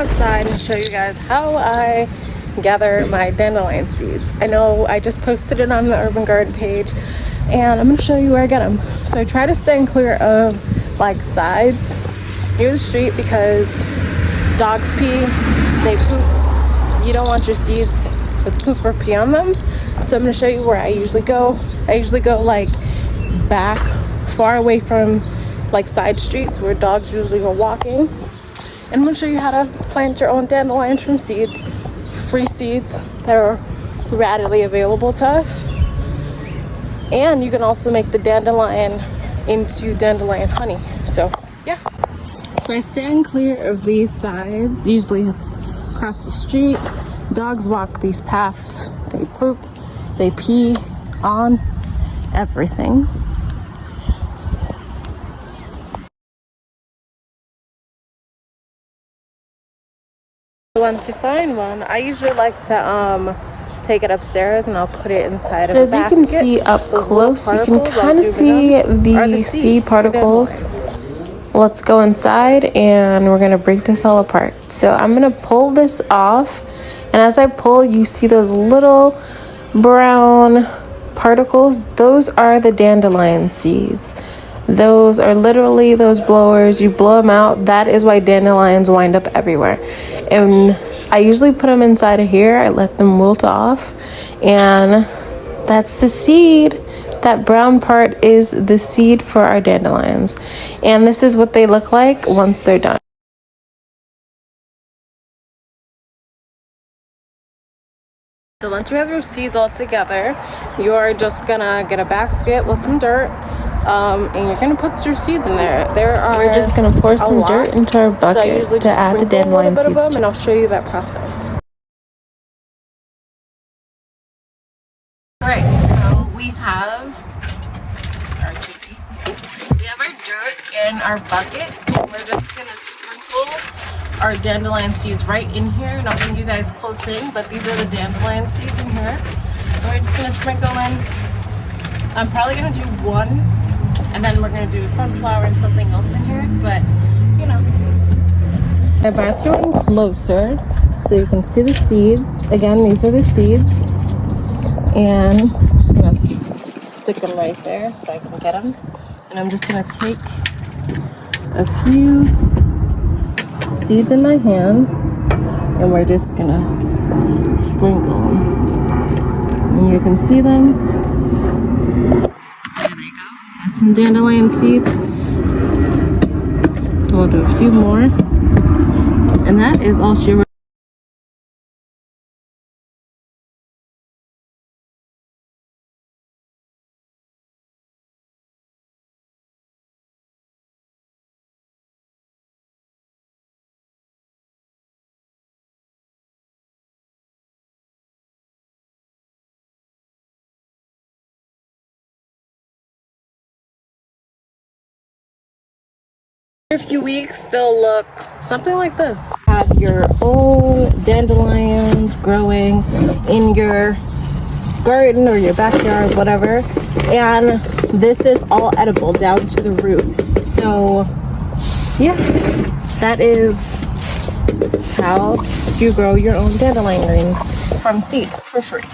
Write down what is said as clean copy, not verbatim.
outside and show you guys how I gather my dandelion seeds. I know I just posted it on the Urban Garden page, and I'm going to show you where I get them. So I try to stay clear of like sides near the street because dogs pee, they poop. You don't want your seeds with poop or pee on them. So I'm going to show you where I usually go. I usually go like back, far away from like side streets where dogs usually go walking. And I'm going to show you how to plant your own dandelions from seeds, free seeds that are readily available to us. And you can also make the dandelion into dandelion honey. So yeah. So I stand clear of these sides. Usually it's across the street. Dogs walk these paths. They poop, they pee on everything. To find one, I usually like to take it upstairs and I'll put it inside of a basket. So as you can see up close, you can kind of see the seed particles. Let's go inside and we're gonna break this all apart. So I'm gonna pull this off, and as I pull, you see those little brown particles. Those are the dandelion seeds. Those are literally those blowers. You blow them out. That is why dandelions wind up everywhere. And I usually put them inside of here. I let them wilt off, and that's the seed. That brown part is the seed for our dandelions, and this is what they look like once they're done. So once you have your seeds all together, you're just gonna get a basket with some dirt, and you're gonna put your seeds in there. We're just gonna pour some dirt into our bucket to add the dandelion seeds to. And I'll show you that process. Alright, so we have our chickpeas. We have our dirt in our bucket, and we're just gonna sprinkle our dandelion seeds right in here. And I'll bring you guys close in, but these are the dandelion seeds in here. And we're just gonna sprinkle in. I'm probably gonna do one, and then we're gonna do sunflower and something else in here, but you know. I brought you in closer so you can see the seeds. Again, these are the seeds. And I'm just gonna stick them right there so I can get them. And I'm just gonna take a few seeds in my hand, and we're just gonna sprinkle them. And you can see them. There they go. That's some dandelion seeds. We'll do a few more. And that is all she wrote. In a few weeks, they'll look something like this. Have your own dandelions growing in your garden or your backyard, whatever. And this is all edible down to the root. So yeah, that is how you grow your own dandelion greens from seed for free.